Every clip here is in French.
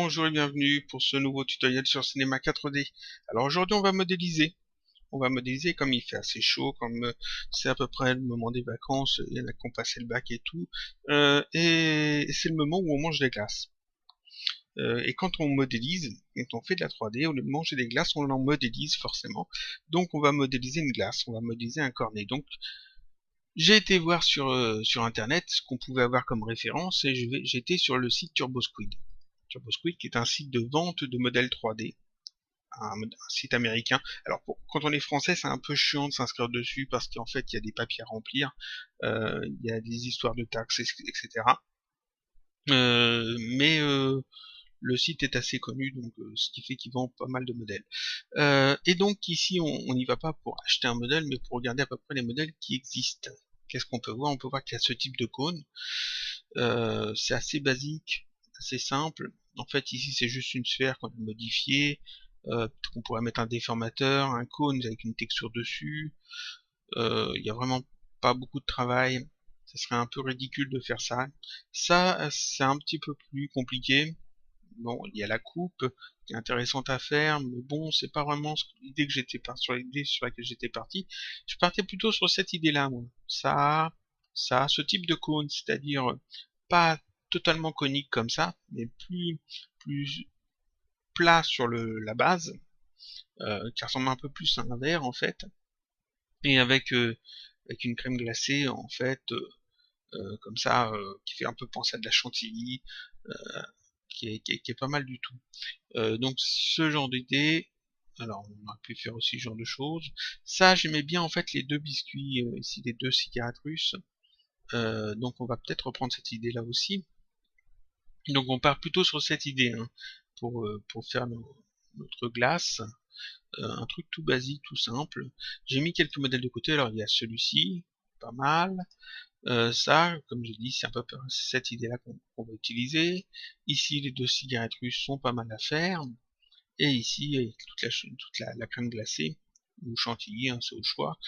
Bonjour et bienvenue pour ce nouveau tutoriel sur Cinema 4D. Alors aujourd'hui on va modéliser. On va modéliser comme il fait assez chaud, comme c'est à peu près le moment des vacances, il y en a qui ont passé le bac et tout. Et c'est le moment où on mange des glaces. Et quand on modélise, quand on fait de la 3D, au lieu de manger des glaces, on en modélise forcément. Donc on va modéliser une glace, on va modéliser un cornet. Donc j'ai été voir sur internet ce qu'on pouvait avoir comme référence et j'étais sur le site TurboSquid. TurboSquid qui est un site de vente de modèles 3D, un site américain. Alors quand on est français, c'est un peu chiant de s'inscrire dessus parce qu'en fait il y a des papiers à remplir, il y a des histoires de taxes, etc. Mais le site est assez connu, donc ce qui fait qu'il vend pas mal de modèles. Et donc ici on n'y va pas pour acheter un modèle, mais pour regarder à peu près les modèles qui existent. Qu'est-ce qu'on peut voir? On peut voir qu'il y a ce type de cône. C'est assez basique, assez simple. En fait, ici, c'est juste une sphère qu'on a modifiée. On pourrait mettre un déformateur, un cône avec une texture dessus. Il y a vraiment pas beaucoup de travail. Ça serait un peu ridicule de faire ça. Ça, c'est un petit peu plus compliqué. Bon, il y a la coupe qui est intéressante à faire, mais bon, c'est pas vraiment l'idée que j'étais parti sur l'idée sur laquelle j'étais parti. Je partais plutôt sur cette idée-là, moi. Ça a ce type de cône, c'est-à-dire pas totalement conique comme ça, mais plus plat sur la base, qui ressemble un peu plus à un verre en fait, et avec une crème glacée en fait, comme ça, qui fait un peu penser à de la chantilly, euh, qui est pas mal du tout. Donc ce genre d'idée, alors on aurait pu faire aussi ce genre de choses. Ça, j'aimais bien en fait les deux biscuits, ici les deux cigarettes russes. Donc on va peut-être reprendre cette idée là aussi. Donc on part plutôt sur cette idée hein, pour faire notre glace. Un truc tout basique, tout simple. J'ai mis quelques modèles de côté, alors il y a celui-ci, pas mal. Ça, comme j'ai dit, c'est un peu cette idée-là qu'on va utiliser. Ici, les deux cigarettes russes sont pas mal à faire. Et ici, avec la crème glacée, ou chantilly, hein, c'est au choix,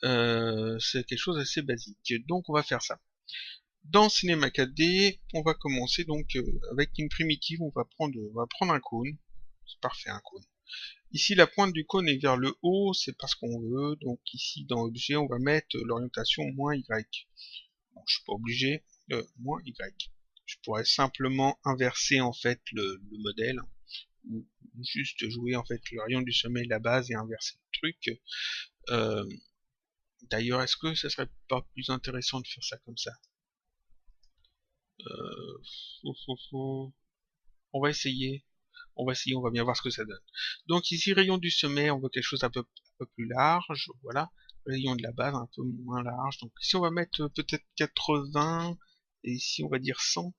c'est quelque chose d'assez basique. Donc on va faire ça. Dans Cinema 4D, on va commencer donc avec une primitive, on va prendre un cône. C'est parfait un cône. Ici la pointe du cône est vers le haut, c'est pas ce qu'on veut, donc ici dans objet on va mettre l'orientation -y. Bon, je suis pas obligé, -y. Je pourrais simplement inverser en fait le modèle, ou juste jouer en fait le rayon du sommet et la base et inverser le truc. Euh, D'ailleurs, est-ce que ça serait pas plus intéressant de faire ça comme ça? euh, On va essayer. On va bien voir ce que ça donne. Donc ici, rayon du sommet, on veut quelque chose un peu plus large, voilà. Rayon de la base, un peu moins large. Donc ici, on va mettre peut-être 80, et ici, on va dire 100.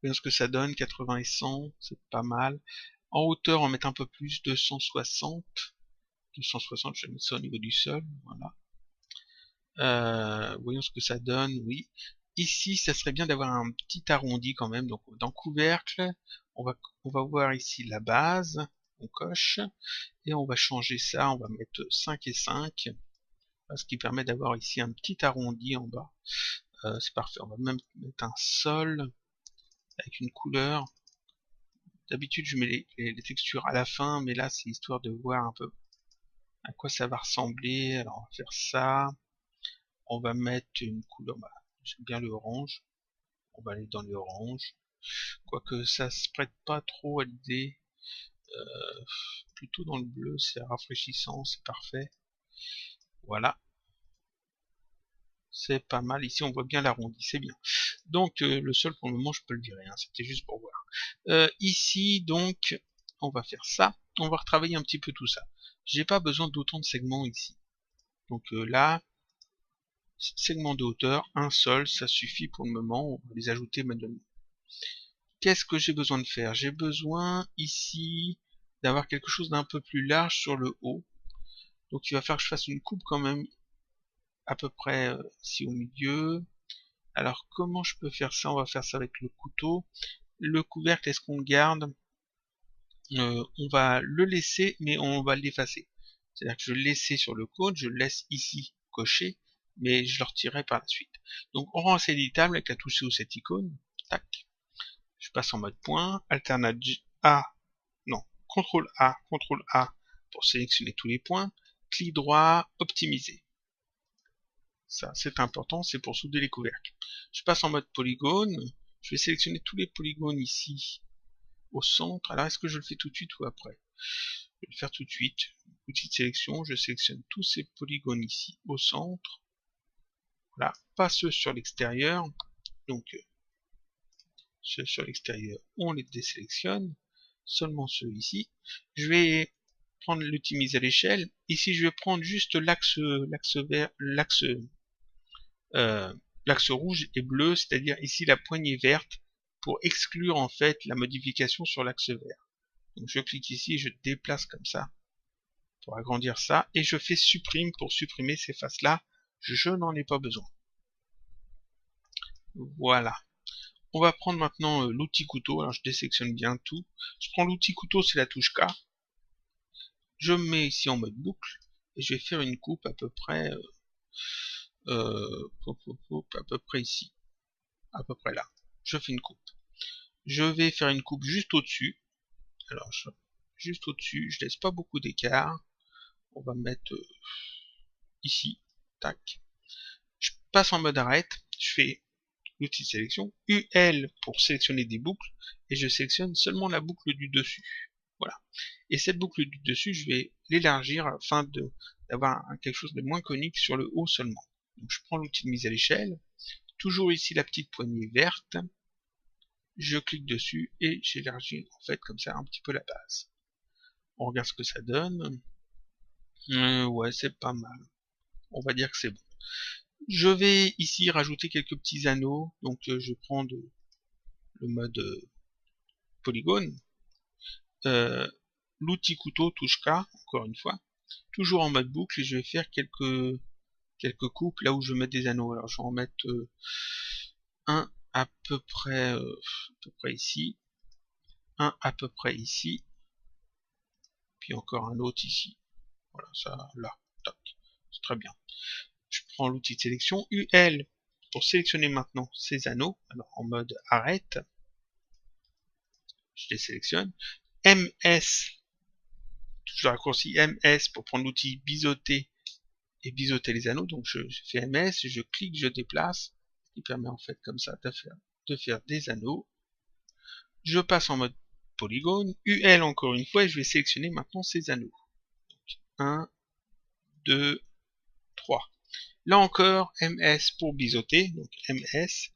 Voyons ce que ça donne, 80 et 100, c'est pas mal. En hauteur, on va mettre un peu plus, 260. 260, je vais mettre ça au niveau du sol, voilà. Voyons ce que ça donne, oui. Ici, ça serait bien d'avoir un petit arrondi quand même. Donc dans couvercle, on va, on va voir ici la base, on coche, et on va changer ça, on va mettre 5 et 5, ce qui permet d'avoir ici un petit arrondi en bas. C'est parfait, on va même mettre un sol avec une couleur. D'habitude je mets les textures à la fin, mais là c'est histoire de voir un peu à quoi ça va ressembler. Alors on va faire ça, on va mettre une couleur, bah, j'aime bien le orange, on va aller dans le orange, quoique ça se prête pas trop à l'idée, plutôt dans le bleu, c'est rafraîchissant, c'est parfait, voilà, c'est pas mal, ici on voit bien l'arrondi, c'est bien. Donc le sol pour le moment je peux le virer, hein, c'était juste pour voir. Ici donc on va faire ça, on va retravailler un petit peu tout ça. J'ai pas besoin d'autant de segments ici. Donc là, segment de hauteur, un seul, ça suffit pour le moment, on va les ajouter manuellement. Qu'est-ce que j'ai besoin de faire? J'ai besoin ici d'avoir quelque chose d'un peu plus large sur le haut. Donc il va falloir que je fasse une coupe quand même à peu près ici au milieu. Alors comment je peux faire ça? On va faire ça avec le couteau. Le couvercle, est-ce qu'on le garde? On va le laisser, mais on va l'effacer. C'est-à-dire que je le laissais sur le cône, je le laisse ici coché, mais je le retirerai par la suite. Donc on rend assez éditable avec la touche sous cette icône. Tac. Je passe en mode point, alternate A, non, CTRL A pour sélectionner tous les points, clic droit, optimiser. Ça, c'est important, c'est pour souder les couvercles. Je passe en mode polygone, je vais sélectionner tous les polygones ici, au centre. Alors, est-ce que je le fais tout de suite ou après? Je vais le faire tout de suite. Outil de sélection, je sélectionne tous ces polygones ici, au centre. Voilà, pas ceux sur l'extérieur. Donc, ceux sur l'extérieur, on les désélectionne. Seulement ceux ici. Je vais prendre l'outil mise à l'échelle. Ici, je vais prendre juste l'axe vert, l'axe rouge et bleu, c'est-à-dire ici la poignée verte, pour exclure en fait la modification sur l'axe vert. Donc je clique ici, je déplace comme ça pour agrandir ça, et je fais supprime pour supprimer ces faces-là. Je n'en ai pas besoin. Voilà. On va prendre maintenant l'outil couteau. Alors je désélectionne bien tout. Je prends l'outil couteau, c'est la touche K. Je me mets ici en mode boucle et je vais faire une coupe à peu près à peu près ici, à peu près là. Je fais une coupe. Je vais faire une coupe juste au-dessus. Alors juste au-dessus, je laisse pas beaucoup d'écart. On va mettre ici, tac. Je passe en mode arrête. Je fais l'outil de sélection, UL pour sélectionner des boucles, et je sélectionne seulement la boucle du dessus. Voilà. Et cette boucle du dessus, je vais l'élargir afin d'avoir quelque chose de moins conique sur le haut seulement. Donc je prends l'outil de mise à l'échelle, toujours ici la petite poignée verte, je clique dessus et j'élargis en fait comme ça un petit peu la base. On regarde ce que ça donne. Ouais, c'est pas mal. On va dire que c'est bon. Je vais ici rajouter quelques petits anneaux, donc je prends le mode polygone, l'outil couteau touche K, encore une fois, toujours en mode boucle, et je vais faire quelques coupes là où je mets des anneaux. Alors je vais en mettre un à peu près ici, un à peu près ici, puis encore un autre ici. Voilà, ça là, tac, c'est très bien. Je prends l'outil de sélection, UL pour sélectionner maintenant ces anneaux, alors en mode arrête, je les sélectionne, MS, je raccourcis MS pour prendre l'outil biseauter et biseauter les anneaux, donc je fais MS, je clique, je déplace, ce qui permet en fait comme ça de faire des anneaux. Je passe en mode polygone, UL encore une fois, et je vais sélectionner maintenant ces anneaux. Donc, 1, 2, 3. Là encore, MS pour biseauter, donc MS,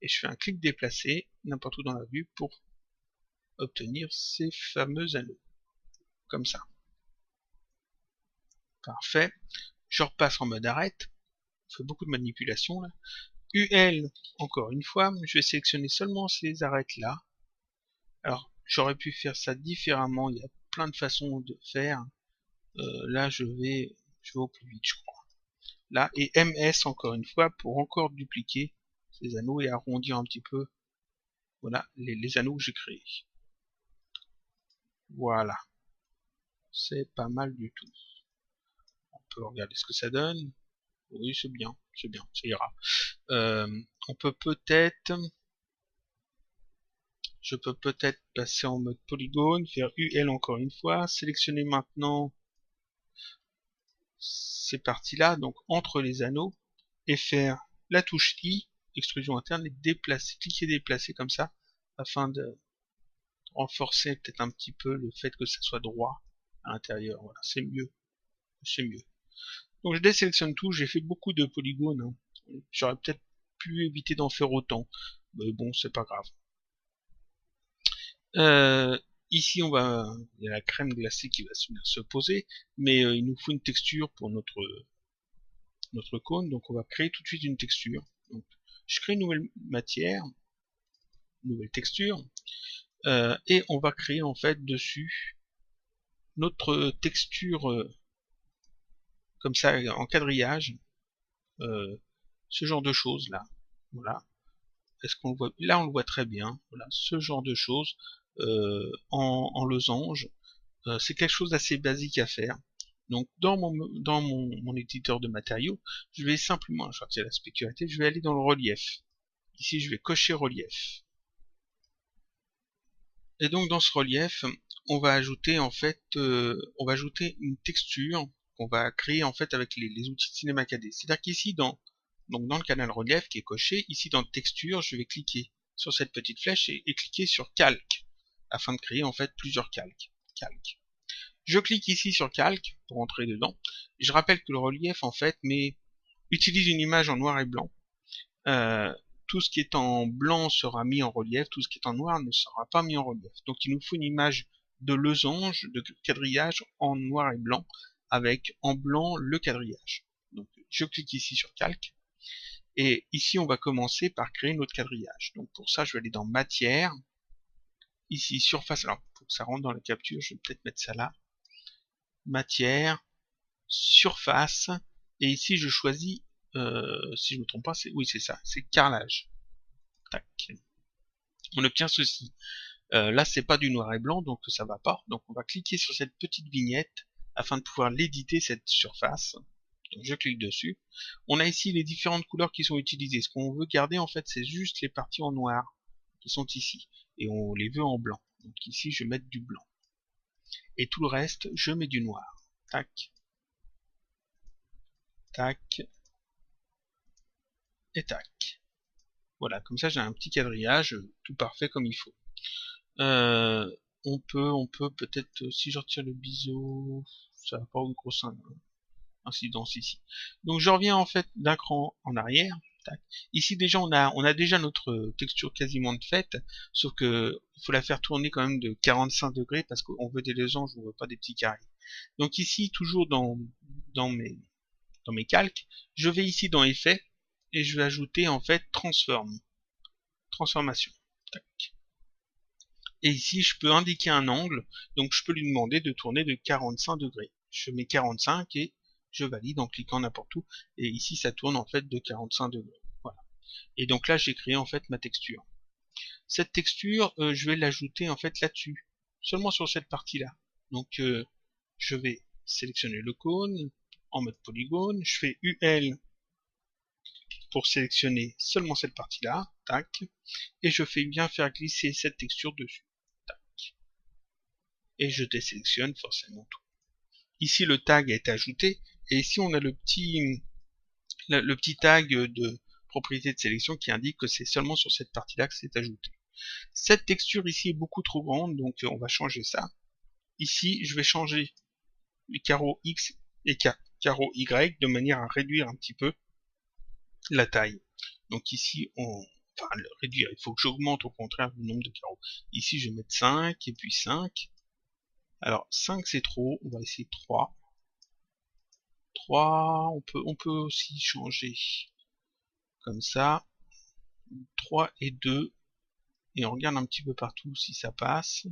et je fais un clic déplacé n'importe où dans la vue pour obtenir ces fameux anneaux, comme ça. Parfait. Je repasse en mode arrête, je fais beaucoup de manipulations là. UL, encore une fois, je vais sélectionner seulement ces arêtes là. Alors, j'aurais pu faire ça différemment, il y a plein de façons de faire. Là, je vais au plus vite, je crois. Là, et MS encore une fois pour encore dupliquer ces anneaux et arrondir un petit peu, voilà, les anneaux que j'ai créés. Voilà. C'est pas mal du tout. On peut regarder ce que ça donne. Oui, c'est bien, ça ira. On peut peut-être... Je peux peut-être passer en mode polygone, faire UL encore une fois, sélectionner maintenant ces parties-là, donc entre les anneaux, et faire la touche I, extrusion interne, et déplacer, cliquer déplacer comme ça, afin de renforcer peut-être un petit peu le fait que ça soit droit à l'intérieur. Voilà, c'est mieux. C'est mieux. Donc je désélectionne tout, j'ai fait beaucoup de polygones. Hein. J'aurais peut-être pu éviter d'en faire autant. Mais bon, c'est pas grave. Ici, il y a la crème glacée qui va venir se poser, mais il nous faut une texture pour notre cône, donc on va créer tout de suite une texture. Donc, je crée une nouvelle matière, une nouvelle texture, et on va créer en fait dessus notre texture comme ça en quadrillage, ce genre de choses là. Voilà. Est-ce qu'on le voit? Là, on le voit très bien. Voilà, ce genre de choses en losange. C'est quelque chose d'assez basique à faire. Donc dans mon éditeur de matériaux, je vais simplement sortir la spécularité, je vais aller dans le relief. Ici je vais cocher relief. Et donc dans ce relief, on va ajouter en fait, on va ajouter une texture qu'on va créer en fait avec les outils de Cinema 4D. C'est-à-dire qu'ici donc dans le canal relief qui est coché, ici dans texture, je vais cliquer sur cette petite flèche et cliquer sur calque afin de créer en fait plusieurs calques. Je clique ici sur calque pour entrer dedans. Je rappelle que le relief en fait utilise une image en noir et blanc. Tout ce qui est en blanc sera mis en relief, tout ce qui est en noir ne sera pas mis en relief. Donc il nous faut une image de losange, de quadrillage en noir et blanc, avec en blanc le quadrillage. Donc je clique ici sur calque, et ici on va commencer par créer notre quadrillage. Donc pour ça je vais aller dans matière, ici surface, alors pour que ça rentre dans la capture, je vais peut-être mettre ça là, matière, surface, et ici je choisis, si je ne me trompe pas, oui c'est ça, c'est carrelage. Tac. On obtient ceci. Là c'est pas du noir et blanc donc ça va pas, donc on va cliquer sur cette petite vignette afin de pouvoir l'éditer cette surface. Donc je clique dessus. On a ici les différentes couleurs qui sont utilisées. Ce qu'on veut garder en fait c'est juste les parties en noir qui sont ici et on les veut en blanc. Donc ici je vais mettre du blanc et tout le reste je mets du noir. Tac, tac et tac. Voilà, comme ça j'ai un petit quadrillage tout parfait comme il faut. On peut peut-être, si je retire le biseau, ça va pas une grosse incidence ici. Donc je reviens en fait d'un cran en arrière. Tac. Ici déjà on a déjà notre texture quasiment de faite, sauf que il faut la faire tourner quand même de 45 degrés parce qu'on veut des losanges, on veut pas des petits carrés. Donc ici toujours dans mes calques, je vais ici dans effet et je vais ajouter en fait transformation. Tac. Et ici je peux indiquer un angle, donc je peux lui demander de tourner de 45 degrés. Je mets 45 et je valide en cliquant n'importe où, et ici ça tourne en fait de 45 degrés. Voilà. Et donc là j'ai créé en fait ma texture. Cette texture, je vais l'ajouter en fait là-dessus, seulement sur cette partie-là. Donc je vais sélectionner le cône en mode polygone, je fais UL pour sélectionner seulement cette partie-là, tac, et je fais bien faire glisser cette texture dessus. Et je désélectionne forcément tout. Ici le tag est ajouté et ici on a le petit tag de propriété de sélection qui indique que c'est seulement sur cette partie là que c'est ajouté. Cette texture ici est beaucoup trop grande donc on va changer ça. Ici je vais changer les carreaux X et carreaux Y de manière à réduire un petit peu la taille. Donc ici enfin le réduire, il faut que j'augmente au contraire le nombre de carreaux. Ici je vais mettre 5 et puis 5. Alors 5 c'est trop, on va essayer 3. 3, on peut aussi changer comme ça. 3 et 2. Et on regarde un petit peu partout si ça passe.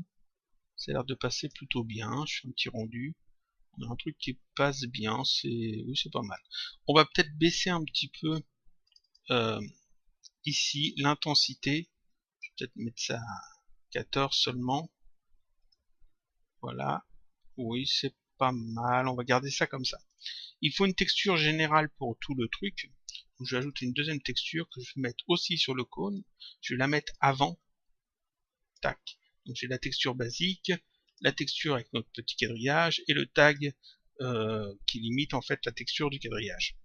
Ça a l'air de passer plutôt bien. Je fais un petit rendu. On a un truc qui passe bien. Oui, c'est pas mal. On va peut-être baisser un petit peu ici l'intensité. Je vais peut-être mettre ça à 14 seulement. Voilà. Oui, c'est pas mal. On va garder ça comme ça. Il faut une texture générale pour tout le truc. Donc je vais ajouter une deuxième texture que je vais mettre aussi sur le cône. Je vais la mettre avant. Tac. Donc j'ai la texture basique, la texture avec notre petit quadrillage et le tag qui limite en fait la texture du quadrillage.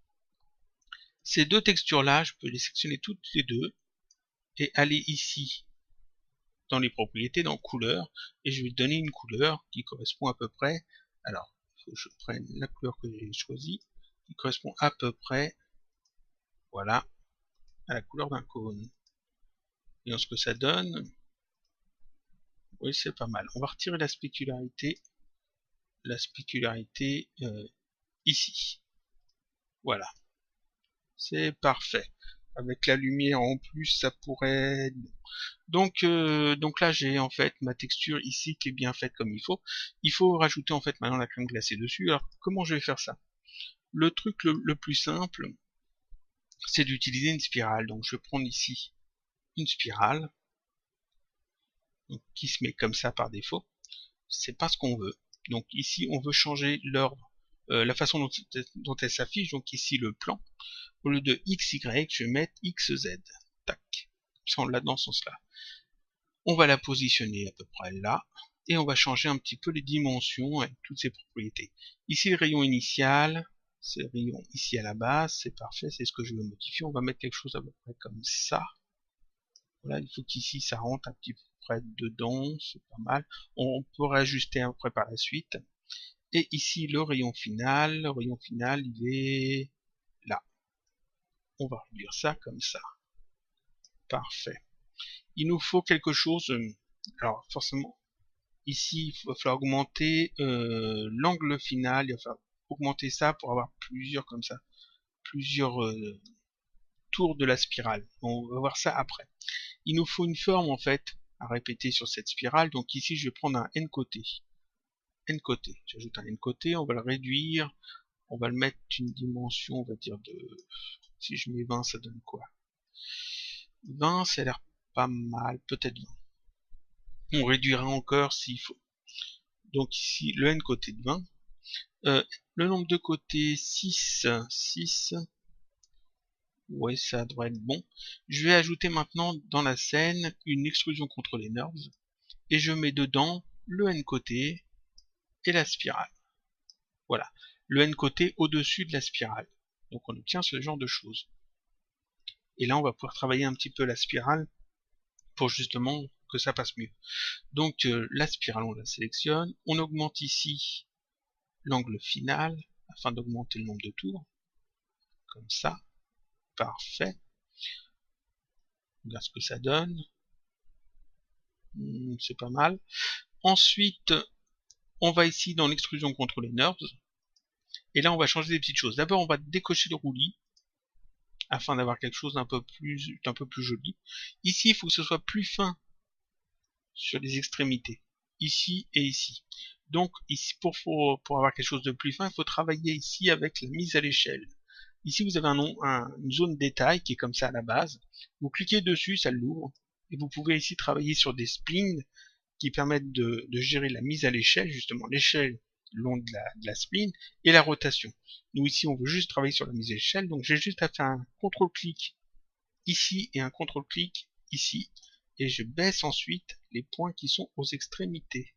Ces deux textures là, je peux les sélectionner toutes les deux et aller ici dans les propriétés, dans couleur, et je vais donner une couleur qui correspond à peu près. Alors, il faut que je prenne la couleur que j'ai choisie, qui correspond à peu près, voilà, à la couleur d'un cône. Et en ce que ça donne, oui c'est pas mal. On va retirer la spécularité ici. Voilà, c'est parfait. Avec la lumière en plus, ça pourrait être bon. Donc là j'ai en fait ma texture ici qui est bien faite comme il faut. Il faut rajouter en fait maintenant la crème glacée dessus. Alors comment je vais faire ça? Le truc le plus simple, c'est d'utiliser une spirale. Donc je vais prendre ici une spirale qui se met comme ça par défaut. C'est pas ce qu'on veut. Donc ici on veut changer l'ordre, la façon dont elle s'affiche. Donc ici le plan, au lieu de XY, je vais mettre XZ. Tac. Ça on l'a dans ce sens-là. On va la positionner à peu près là, et on va changer un petit peu les dimensions avec toutes ses propriétés. Ici le rayon initial, c'est le rayon ici à la base, c'est parfait, c'est ce que je veux modifier. On va mettre quelque chose à peu près comme ça. Voilà, il faut qu'ici ça rentre un petit peu près dedans, c'est pas mal. On peut réajuster après par la suite. Et ici le rayon final il est là. On va réduire ça comme ça. Parfait. Il nous faut quelque chose, alors forcément, ici il va falloir augmenter l'angle final, il va falloir augmenter ça pour avoir plusieurs comme ça, plusieurs tours de la spirale. On va voir ça après. Il nous faut une forme en fait à répéter sur cette spirale, donc ici je vais prendre un n côté. N côté, j'ajoute un n côté, on va le réduire, on va le mettre une dimension, on va dire de, si je mets 20 ça donne quoi? 20 ça a l'air pas mal, peut-être 20. On réduira encore s'il faut. Donc ici le n côté de 20. Le nombre de côtés 6, 6. Ouais, ça devrait être bon. Je vais ajouter maintenant dans la scène une extrusion contre les nerfs et je mets dedans le n côté et la spirale. Voilà, le n côté au-dessus de la spirale. Donc on obtient ce genre de choses. Et là on va pouvoir travailler un petit peu la spirale pour justement que ça passe mieux. Donc la spirale on la sélectionne, on augmente ici l'angle final afin d'augmenter le nombre de tours, comme ça, parfait. On regarde ce que ça donne, c'est pas mal. Ensuite on va ici dans l'extrusion contre les nerfs, et là on va changer des petites choses. D'abord on va décocher le roulis, afin d'avoir quelque chose d'un peu plus joli. Ici il faut que ce soit plus fin sur les extrémités, ici et ici. Donc ici pour avoir quelque chose de plus fin, il faut travailler ici avec la mise à l'échelle. Ici vous avez une zone détail qui est comme ça à la base. Vous cliquez dessus, ça l'ouvre, et vous pouvez ici travailler sur des splines qui permettent de gérer la mise à l'échelle, justement l'échelle le long de la spline et la rotation. Nous ici on veut juste travailler sur la mise à l'échelle, donc j'ai juste à faire un contrôle-clic ici et un contrôle-clic ici, et je baisse ensuite les points qui sont aux extrémités.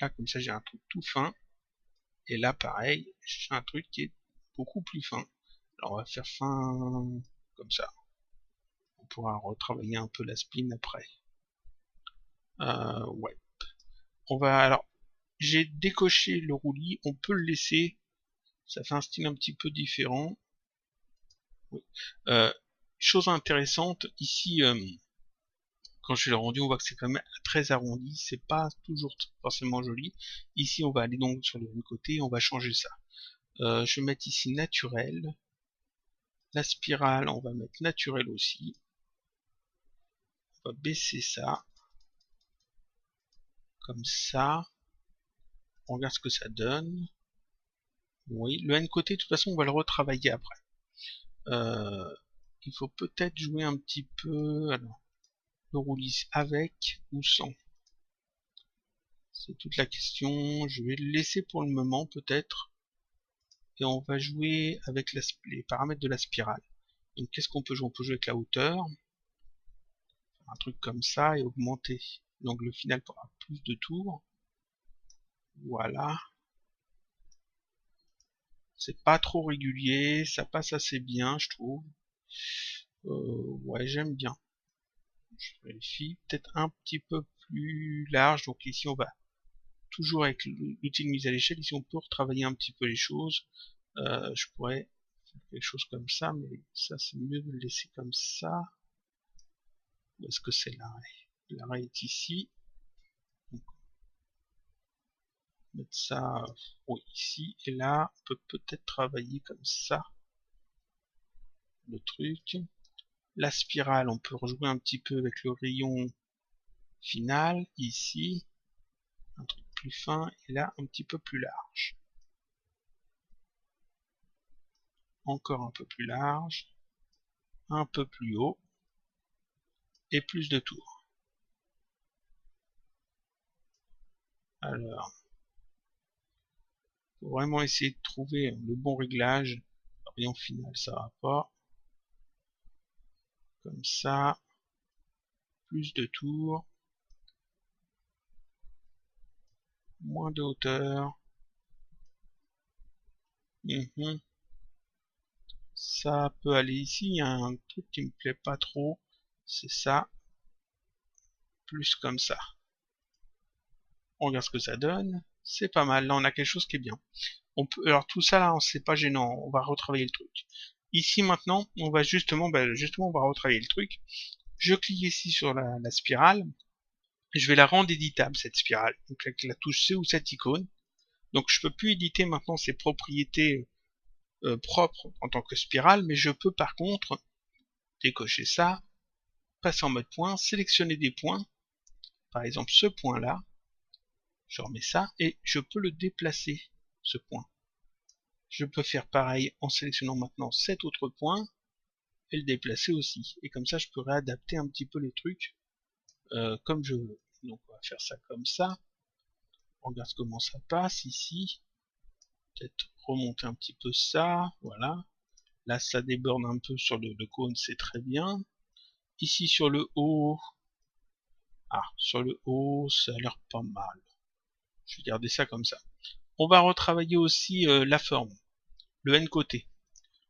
Là comme ça j'ai un truc tout fin, et là pareil j'ai un truc qui est beaucoup plus fin. Alors on va faire fin comme ça, on pourra retravailler un peu la spline après. Ouais, on va, alors j'ai décoché le roulis, on peut le laisser, ça fait un style un petit peu différent. Oui. Chose intéressante ici, quand je l'ai rendu, on voit que c'est quand même très arrondi, c'est pas toujours forcément joli. Ici on va aller donc sur le même côté, on va changer ça. Je vais mettre ici naturel, la spirale on va mettre naturel aussi, on va baisser ça comme ça, on regarde ce que ça donne. Oui, le n côté de toute façon on va le retravailler après. Il faut peut-être jouer un petit peu, alors le roulis avec ou sans, c'est toute la question. Je vais le laisser pour le moment peut-être, et on va jouer avec les paramètres de la spirale. Donc qu'est-ce qu'on peut jouer? On peut jouer avec la hauteur, un truc comme ça, et augmenter l'angle final pour avoir plus de tours. Voilà, c'est pas trop régulier, ça passe assez bien je trouve. Ouais, j'aime bien. Je vérifie, peut-être un petit peu plus large, donc ici on va toujours avec l'outil de mise à l'échelle, ici on peut retravailler un petit peu les choses. Je pourrais faire quelque chose comme ça, mais ça c'est mieux de le laisser comme ça. Où est-ce que c'est l'arrêt? L'arrêt est ici. Donc, mettre ça oui, ici, et là on peut peut-être travailler comme ça le truc. La spirale, on peut rejouer un petit peu avec le rayon final, ici, un truc plus fin, et là un petit peu plus large. Encore un peu plus large, un peu plus haut, et plus de tours. Alors, faut vraiment essayer de trouver le bon réglage. Le rayon final, ça va pas. Comme ça, plus de tours. moins de hauteur. Ça peut aller ici, il y a un truc qui me plaît pas trop, c'est ça, plus comme ça. On regarde ce que ça donne, c'est pas mal, là on a quelque chose qui est bien. On peut, alors tout ça là, c'est pas gênant, on va retravailler le truc. Ici maintenant, on va justement, on va retravailler le truc. Je clique ici sur la spirale, je vais la rendre éditable cette spirale, donc avec la touche C ou cette icône. Donc je peux plus éditer maintenant ses propriétés propres en tant que spirale, mais je peux par contre décocher ça, passer en mode point, sélectionner des points, par exemple ce point là, je remets ça et je peux le déplacer, ce point. Je peux faire pareil en sélectionnant maintenant cet autre point et le déplacer aussi. Et comme ça je peux réadapter un petit peu les trucs comme je veux. Donc on va faire ça comme ça. On regarde comment ça passe ici. Peut-être remonter un petit peu ça, voilà. Là ça déborde un peu sur le cône, c'est très bien. Ici sur le haut, sur le haut ça a l'air pas mal. Je vais garder ça comme ça. On va retravailler aussi la forme, le n côté.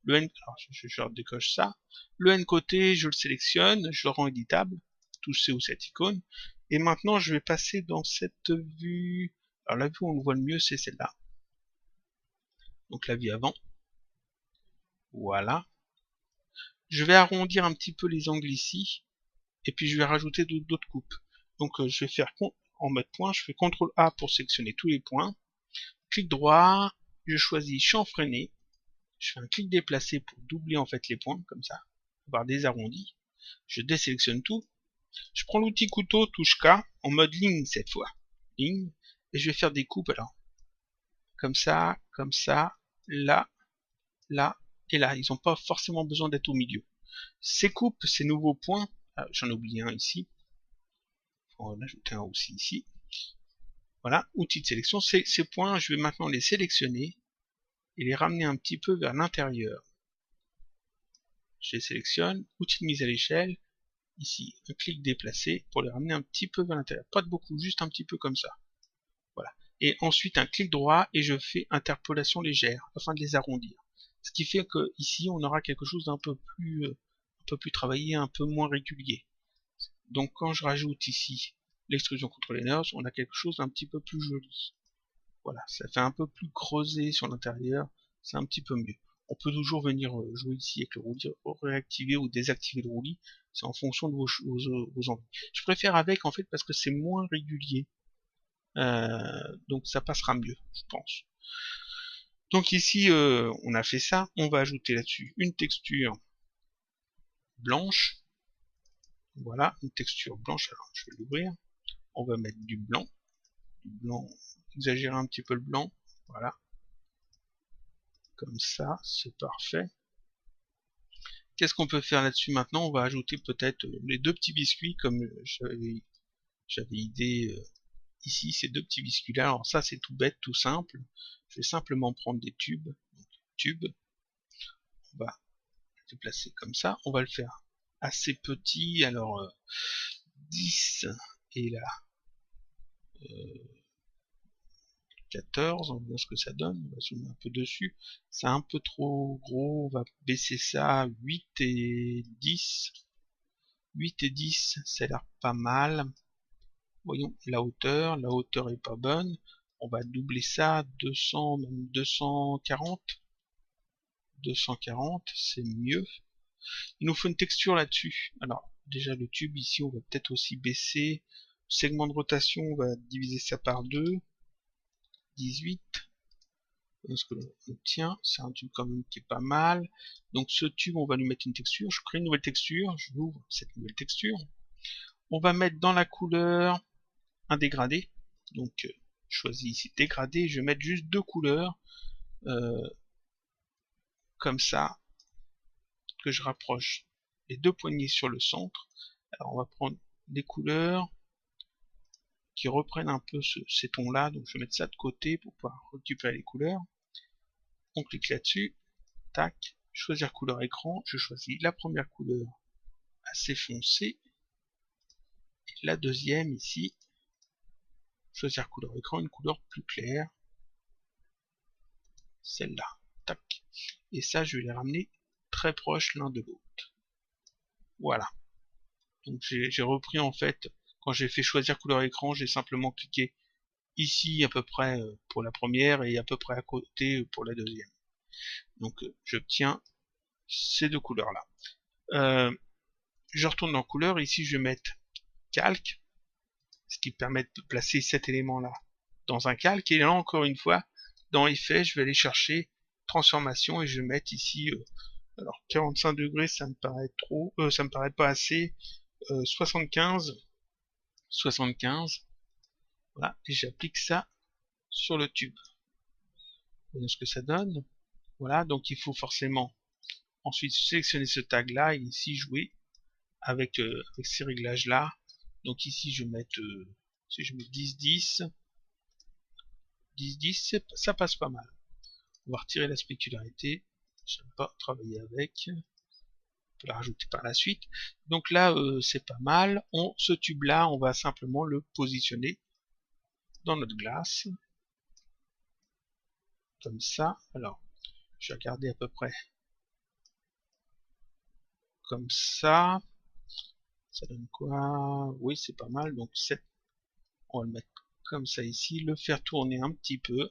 Le n, alors je décoche ça. Le n côté, je le sélectionne, je le rends éditable, touche C ou cette icône. Et maintenant, je vais passer dans cette vue. Alors la vue où on le voit le mieux, c'est celle-là. Donc la vue avant. Voilà. Je vais arrondir un petit peu les angles ici. Et puis je vais rajouter d'autres coupes. Donc je vais faire en mode point, je fais CTRL A pour sélectionner tous les points. Clic droit, je choisis champ freiné. Je fais un clic déplacé pour doubler en fait les points, comme ça, avoir des arrondis. Je désélectionne tout. Je prends l'outil couteau, touche K, en mode ligne cette fois. Ligne. Et je vais faire des coupes alors. Comme ça, là, là, et là. Ils n'ont pas forcément besoin d'être au milieu. Ces coupes, ces nouveaux points, j'en ai oublié un ici. On va en ajouter un aussi ici. Voilà, outil de sélection. Ces points, je vais maintenant les sélectionner et les ramener un petit peu vers l'intérieur. Je les sélectionne, outil de mise à l'échelle, ici, un clic déplacé pour les ramener un petit peu vers l'intérieur. Pas de beaucoup, juste un petit peu comme ça. Voilà. Et ensuite un clic droit et je fais interpolation légère afin de les arrondir. Ce qui fait que ici on aura quelque chose d'un peu plus travaillé, un peu moins régulier. Donc quand je rajoute ici l'extrusion control layers, on a quelque chose d'un petit peu plus joli. Voilà, ça fait un peu plus creusé sur l'intérieur, c'est un petit peu mieux. On peut toujours venir jouer ici avec le roulis, réactiver ou désactiver le roulis, c'est en fonction de vos envies. Je préfère avec en fait parce que c'est moins régulier, donc ça passera mieux, je pense. Donc ici, on a fait ça, on va ajouter là-dessus une texture blanche. Voilà, une texture blanche, alors je vais l'ouvrir. On va mettre du blanc, exagérer un petit peu le blanc, voilà. Comme ça, c'est parfait. Qu'est-ce qu'on peut faire là-dessus maintenant? On va ajouter peut-être les deux petits biscuits comme j'avais idée ici, ces deux petits biscuits là. Alors ça c'est tout bête, tout simple. Je vais simplement prendre des tubes. On va le déplacer comme ça. On va le faire assez petit. Alors 10 et là 14, on va voir ce que ça donne. On va zoomer un peu dessus. C'est un peu trop gros. On va baisser ça à 8 et 10. 8 et 10, ça a l'air pas mal. Voyons la hauteur est pas bonne. On va doubler ça à 200, même 240. 240, c'est mieux. Il nous faut une texture là-dessus. Alors, déjà le tube ici, on va peut-être aussi baisser. Segment de rotation, on va diviser ça par 2. 18. Ce que l'on obtient, c'est un tube quand même qui est pas mal. Donc ce tube, on va lui mettre une texture. Je crée une nouvelle texture, je l'ouvre cette nouvelle texture. On va mettre dans la couleur un dégradé. Donc je choisis ici dégradé, je vais mettre juste deux couleurs. Comme ça, que je rapproche les deux poignées sur le centre. Alors on va prendre des couleurs qui reprennent un peu ces tons là, donc je vais mettre ça de côté pour pouvoir récupérer les couleurs. On clique là-dessus, tac, choisir couleur écran, je choisis la première couleur assez foncée, et la deuxième ici choisir couleur écran, une couleur plus claire, celle-là, tac, et ça je vais les ramener très proches l'un de l'autre. Voilà, donc j'ai repris en fait, quand j'ai fait choisir couleur écran, j'ai simplement cliqué ici à peu près pour la première et à peu près à côté pour la deuxième. Donc j'obtiens ces deux couleurs là. Je retourne dans couleur, ici je vais mettre calque, ce qui permet de placer cet élément là dans un calque, et là encore une fois dans effet je vais aller chercher transformation et je vais mettre ici alors 45 degrés ça me paraît trop, ça me paraît pas assez, 75, voilà, et j'applique ça sur le tube. Voyons ce que ça donne. Voilà, donc il faut forcément ensuite sélectionner ce tag là et ici jouer avec ces réglages là. Donc ici je vais mettre si je mets 10 ça passe pas mal. On va retirer la spécularité, j'aime pas travailler avec, on peut la rajouter par la suite. Donc là c'est pas mal. Ce tube là on va simplement le positionner dans notre glace comme ça. Alors je vais regarder à peu près comme ça donne quoi? Oui, c'est pas mal. Donc on va le mettre comme ça ici, le faire tourner un petit peu,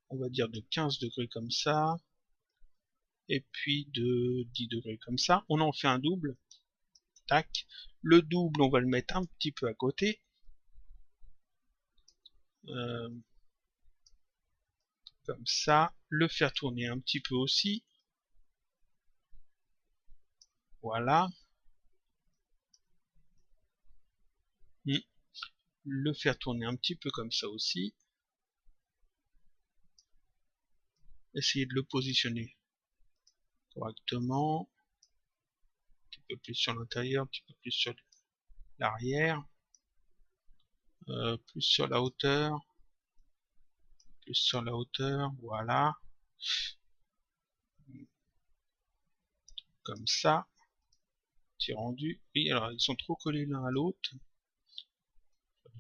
on va dire de 15 degrés comme ça, et puis de 10 degrés comme ça. On en fait un double, tac. Le double on va le mettre un petit peu à côté, comme ça, le faire tourner un petit peu aussi, voilà. Le faire tourner un petit peu comme ça aussi, essayer de le positionner correctement, un petit peu plus sur l'intérieur, un petit peu plus sur l'arrière, plus sur la hauteur, voilà, comme ça, petit rendu. Oui, alors ils sont trop collés l'un à l'autre,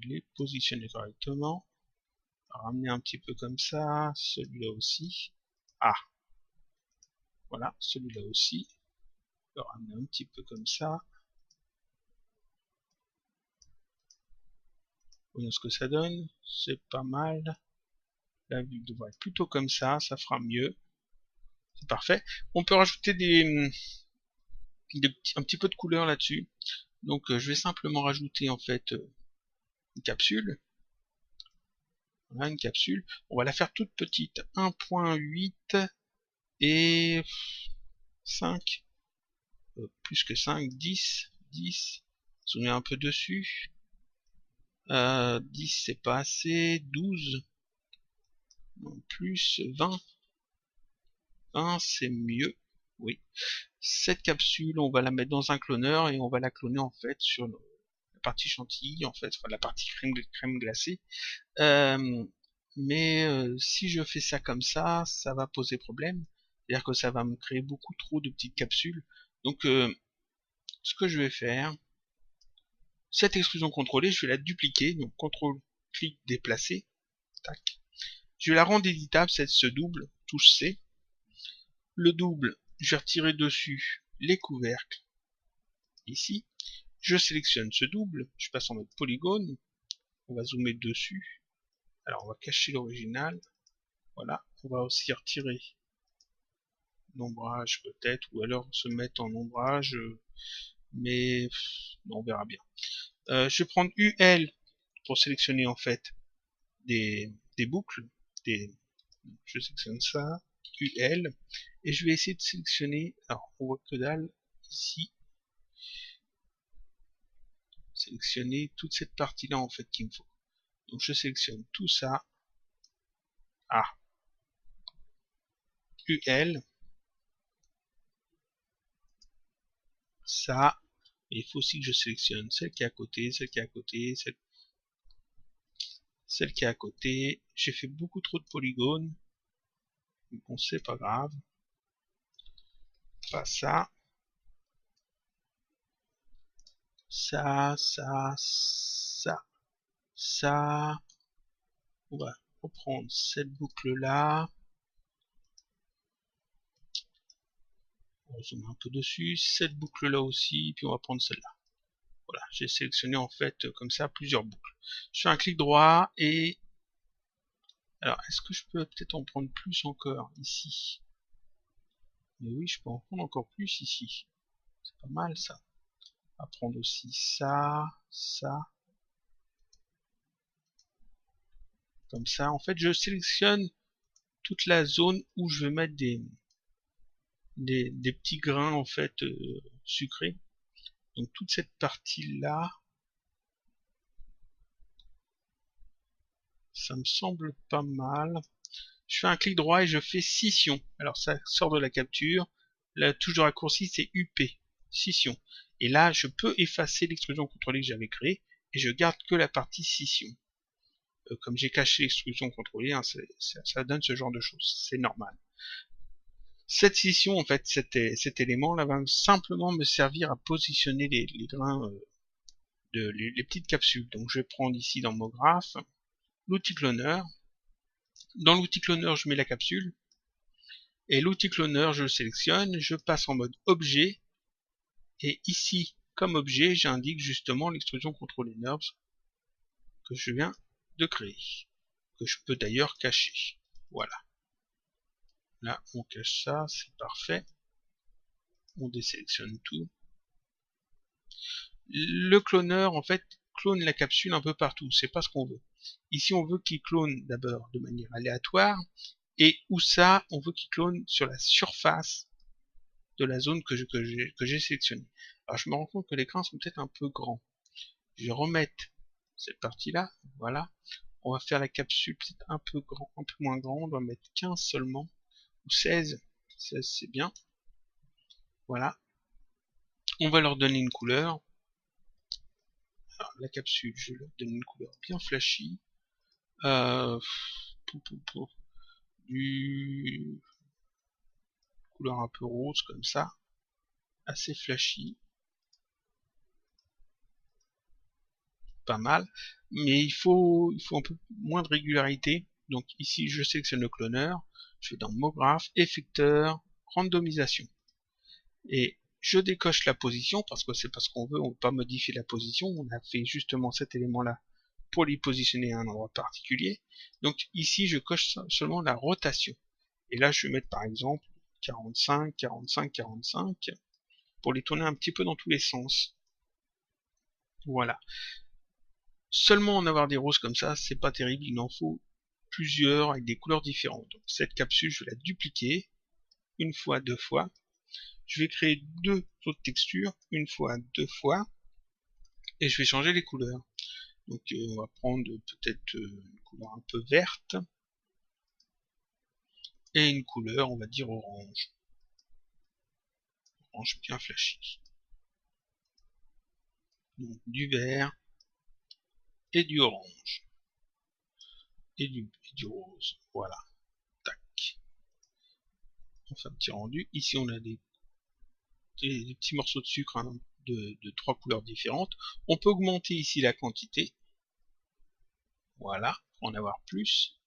les positionner correctement, ramener un petit peu comme ça, celui-là aussi, ah, voilà, celui-là aussi, le ramener un petit peu comme ça, voyons ce que ça donne, c'est pas mal, la vue devrait être plutôt comme ça fera mieux, c'est parfait. On peut rajouter un petit peu de couleur là-dessus, donc je vais simplement rajouter en fait une capsule. Voilà, une capsule. On va la faire toute petite, 1.8 et 5, plus que 5, 10, zoomez un peu dessus, 10 c'est pas assez, 12, non plus, 20 c'est mieux, oui. Cette capsule, on va la mettre dans un cloneur et on va la cloner en fait sur la partie chantilly, en fait, enfin, la partie crème glacée. Mais si je fais ça comme ça va poser problème. C'est-à-dire que ça va me créer beaucoup trop de petites capsules. Donc ce que je vais faire, cette extrusion contrôlée, je vais la dupliquer. Donc CTRL, clic, déplacer. Tac. Je vais la rendre éditable, ce double, touche C. Le double, je vais retirer dessus les couvercles. Ici, je sélectionne ce double, je passe en mode polygone. On va zoomer dessus. Alors on va cacher l'original. Voilà, on va aussi retirer l'ombrage peut-être, ou alors se mettre en ombrage, mais on verra bien. Je vais prendre UL pour sélectionner en fait des boucles, je sélectionne ça, UL, et je vais essayer de sélectionner, alors on voit que dalle ici, sélectionner toute cette partie là en fait qu'il me faut. Donc je sélectionne tout ça, UL, ça, et il faut aussi que je sélectionne celle qui est à côté, celle qui est à côté, celle qui est à côté. J'ai fait beaucoup trop de polygones, bon c'est pas grave, pas ça, ça, ça. On va reprendre cette boucle-là. On va zoomer un peu dessus. Cette boucle-là aussi, puis on va prendre celle-là. Voilà, j'ai sélectionné en fait comme ça plusieurs boucles. Je fais un clic droit et... Alors, est-ce que je peux peut-être en prendre plus encore ici? Mais oui, je peux en prendre encore plus ici. C'est pas mal ça. On va prendre aussi ça, ça. Comme ça. En fait, je sélectionne toute la zone où je vais mettre des petits grains en fait sucrés. Donc toute cette partie là, ça me semble pas mal. Je fais un clic droit et je fais scission. Alors ça sort de la capture. La touche de raccourci c'est UP, scission. Et là je peux effacer l'extrusion contrôlée que j'avais créée et je garde que la partie scission. Comme j'ai caché l'extrusion contrôlée, hein, ça donne ce genre de choses, c'est normal. Cette scission, en fait, cet élément là va simplement me servir à positionner les grains, les petites capsules. Donc je vais prendre ici dans mon graphe l'outil cloner. Dans l'outil cloner, je mets la capsule. Et l'outil cloner, je le sélectionne, je passe en mode objet. Et ici, comme objet, j'indique justement l'extrusion contrôlée NURBS que je viens de créer. Que je peux d'ailleurs cacher. Voilà. Là, on cache ça, c'est parfait. On désélectionne tout. Le cloneur, en fait, clone la capsule un peu partout. C'est pas ce qu'on veut. Ici, on veut qu'il clone d'abord de manière aléatoire. Et où ça, on veut qu'il clone sur la surface de la zone que j'ai sélectionnée. Alors, je me rends compte que les grains sont peut-être un peu grands. Je vais remettre cette partie-là. Voilà. On va faire la capsule peut-être un peu moins grande. On va mettre 15 seulement. Ou 16. 16, c'est bien. Voilà. On va leur donner une couleur. Alors, la capsule, je vais leur donner une couleur bien flashy. Du couleur un peu rose comme ça. Assez flashy. Pas mal. Mais il faut un peu moins de régularité. Donc ici, je sélectionne le cloneur. Je vais dans MoGraph, effecteur, randomisation. Et je décoche la position parce que c'est pas ce qu'on veut, on ne veut pas modifier la position, on a fait justement cet élément-là pour l'y positionner à un endroit particulier. Donc ici, je coche seulement la rotation. Et là, je vais mettre par exemple 45, 45, 45 pour les tourner un petit peu dans tous les sens. Voilà. Seulement en avoir des roses comme ça, c'est pas terrible, il en faut plusieurs avec des couleurs différentes. Donc cette capsule, je vais la dupliquer une fois, deux fois. Je vais créer deux autres textures, une fois, deux fois, et je vais changer les couleurs. Donc on va prendre peut-être une couleur un peu verte, et une couleur, on va dire orange. Orange bien flashy. Donc du vert, et du orange, et du rose. Voilà. Tac. On fait un petit rendu. Ici on a des petits morceaux de sucre, hein, de trois couleurs différentes. On peut augmenter ici la quantité. Voilà, pour en avoir plus.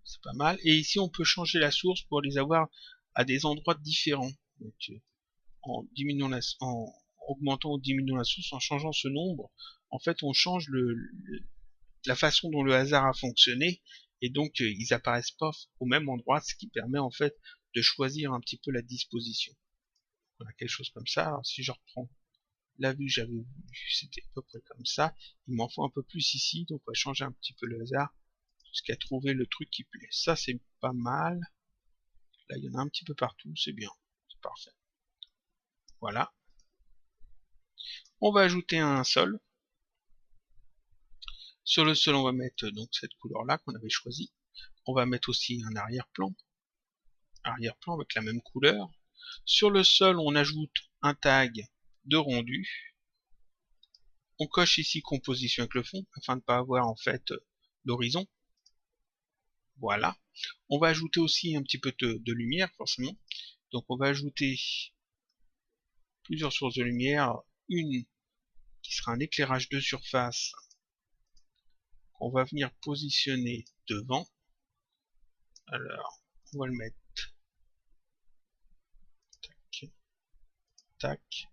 C'est pas mal. Et ici, on peut changer la source pour les avoir à des endroits différents. Donc, en augmentant ou diminuant la source, en changeant ce nombre, en fait, on change la façon dont le hasard a fonctionné. Et donc, ils apparaissent pas au même endroit, ce qui permet en fait de choisir un petit peu la disposition. Voilà, quelque chose comme ça. Alors, si je reprends la vue que j'avais vue, c'était à peu près comme ça. Il m'en faut un peu plus ici, donc on va changer un petit peu le hasard jusqu'à trouver le truc qui plaît. Ça, c'est pas mal. Là, il y en a un petit peu partout, c'est bien. C'est parfait. Voilà. On va ajouter un sol. Sur le sol, on va mettre donc cette couleur-là qu'on avait choisie. On va mettre aussi un arrière-plan. Arrière-plan avec la même couleur. Sur le sol, on ajoute un tag de rendu. On coche ici composition avec le fond afin de ne pas avoir en fait l'horizon. Voilà. On va ajouter aussi un petit peu de lumière forcément. Donc on va ajouter plusieurs sources de lumière. Une qui sera un éclairage de surface on va venir positionner devant. Alors, on va le mettre tac, tac,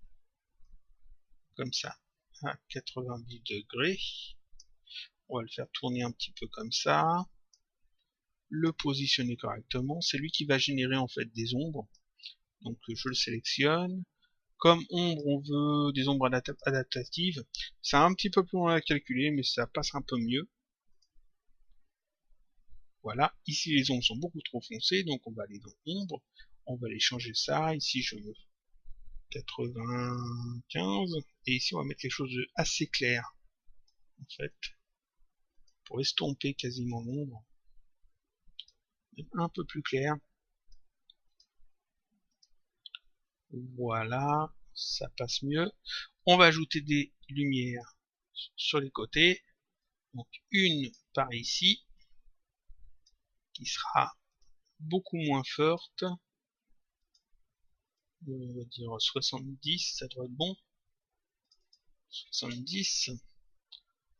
comme ça, à 90 degrés. On va le faire tourner un petit peu comme ça. Le positionner correctement. C'est lui qui va générer en fait des ombres. Donc je le sélectionne. Comme ombre, on veut des ombres adaptatives. C'est un petit peu plus long à calculer, mais ça passe un peu mieux. Voilà, ici les ombres sont beaucoup trop foncées, donc on va aller dans ombre. On va aller changer ça. Ici je veux 95. Et ici on va mettre quelque chose de assez clair. En fait, pour estomper quasiment l'ombre. Un peu plus clair. Voilà, ça passe mieux. On va ajouter des lumières sur les côtés. Donc une par ici, qui sera beaucoup moins forte. On va dire 70, ça doit être bon. 70.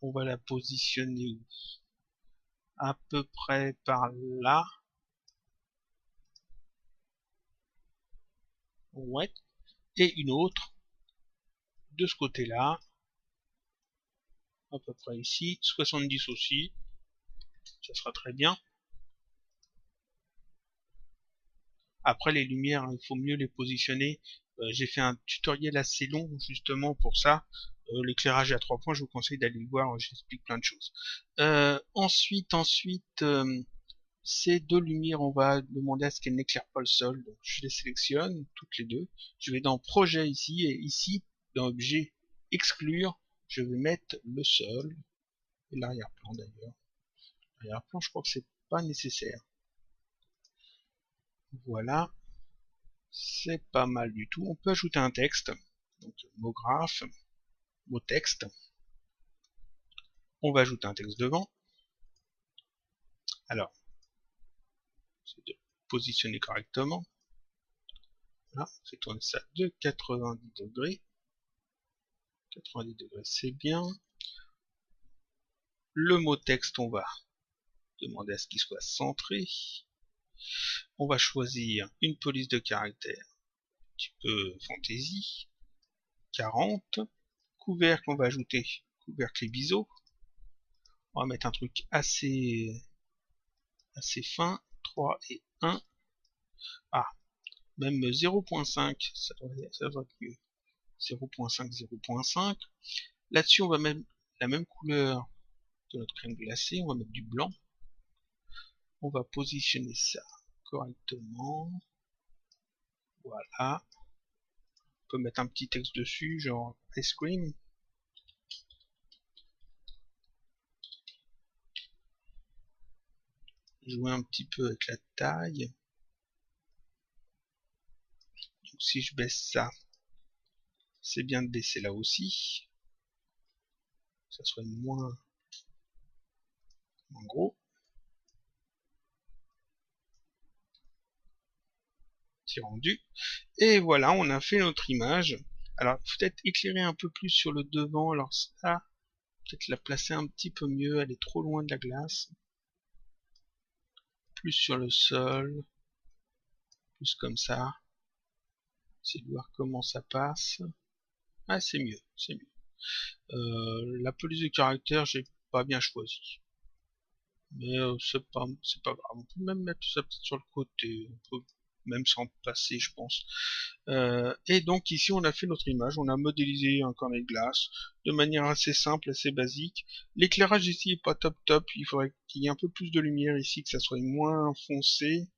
On va la positionner où? À peu près par là. Ouais. Et une autre de ce côté-là. À peu près ici. 70 aussi. Ça sera très bien. Après les lumières, il faut mieux les positionner. J'ai fait un tutoriel assez long justement pour ça. L'éclairage à 3 points, je vous conseille d'aller le voir, j'explique plein de choses. Ensuite, ces deux lumières, on va demander à ce qu'elles n'éclairent pas le sol. Donc je les sélectionne, toutes les deux. Je vais dans projet ici, et ici, dans objet, exclure, je vais mettre le sol, et l'arrière-plan d'ailleurs. L'arrière-plan, je crois que c'est pas nécessaire. Voilà. C'est pas mal du tout. On peut ajouter un texte. Donc, mot graphe, mot texte. On va ajouter un texte devant. Alors, c'est de positionner correctement. Là, on fait tourner ça de 90 degrés. 90 degrés, c'est bien. Le mot texte, on va demander à ce qu'il soit centré. On va choisir une police de caractère un petit peu fantasy. 40. Couvercle, on va ajouter couvercle et biseau. On va mettre un truc assez fin. 3 et 1. Ah, même 0.5, ça doit être mieux. 0.5, 0.5. Là-dessus, on va mettre la même couleur de notre crème glacée. On va mettre du blanc. On va positionner ça correctement. Voilà. On peut mettre un petit texte dessus, genre ice cream. Jouer un petit peu avec la taille. Donc si je baisse ça, c'est bien de baisser là aussi. Ça soit moins gros. C'est rendu. Et voilà, on a fait notre image. Alors, peut-être éclairer un peu plus sur le devant. Alors ça, peut-être la placer un petit peu mieux. Elle est trop loin de la glace. Plus sur le sol. Plus comme ça. C'est de voir comment ça passe. Ah, c'est mieux, c'est mieux. La police de caractère, j'ai pas bien choisi. Mais c'est pas grave. On peut même mettre ça peut-être sur le côté. On peut même s'en passer, je pense. Et donc ici, on a fait notre image. On a modélisé un cornet de glace de manière assez simple, assez basique. L'éclairage ici est pas top top. Il faudrait qu'il y ait un peu plus de lumière ici, que ça soit moins foncé.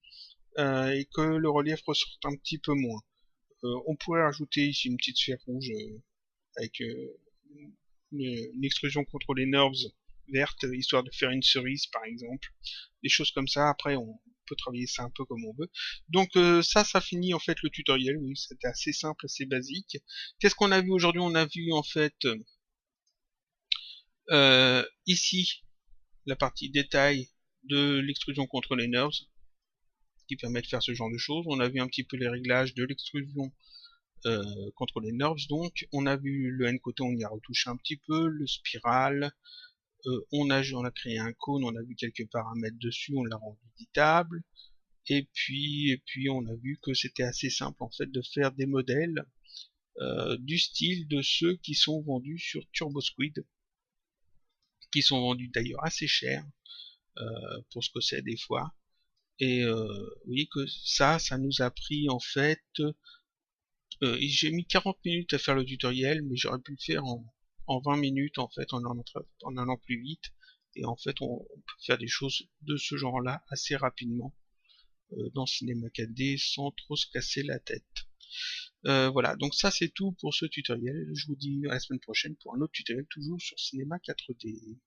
Et que le relief ressorte un petit peu moins. On pourrait rajouter ici une petite sphère rouge avec une extrusion contre les nerves verte, histoire de faire une cerise par exemple. Des choses comme ça, après on peut travailler ça un peu comme on veut. Donc ça finit en fait le tutoriel, oui, c'était assez simple, assez basique. Qu'est-ce qu'on a vu aujourd'hui? On a vu en fait ici la partie détail de l'extrusion contre les nerves, qui permet de faire ce genre de choses. On a vu un petit peu les réglages de l'extrusion contre les nerves, donc on a vu le N-côté, on y a retouché un petit peu, le spiral, on a créé un cône, on a vu quelques paramètres dessus, on l'a rendu éditable, et puis on a vu que c'était assez simple en fait de faire des modèles du style de ceux qui sont vendus sur TurboSquid, qui sont vendus d'ailleurs assez cher pour ce que c'est des fois. Et vous voyez que ça nous a pris en fait, j'ai mis 40 minutes à faire le tutoriel, mais j'aurais pu le faire en 20 minutes en fait, en allant plus vite. Et en fait, on peut faire des choses de ce genre-là assez rapidement dans Cinema 4D sans trop se casser la tête. Voilà, donc ça c'est tout pour ce tutoriel. Je vous dis à la semaine prochaine pour un autre tutoriel toujours sur Cinema 4D.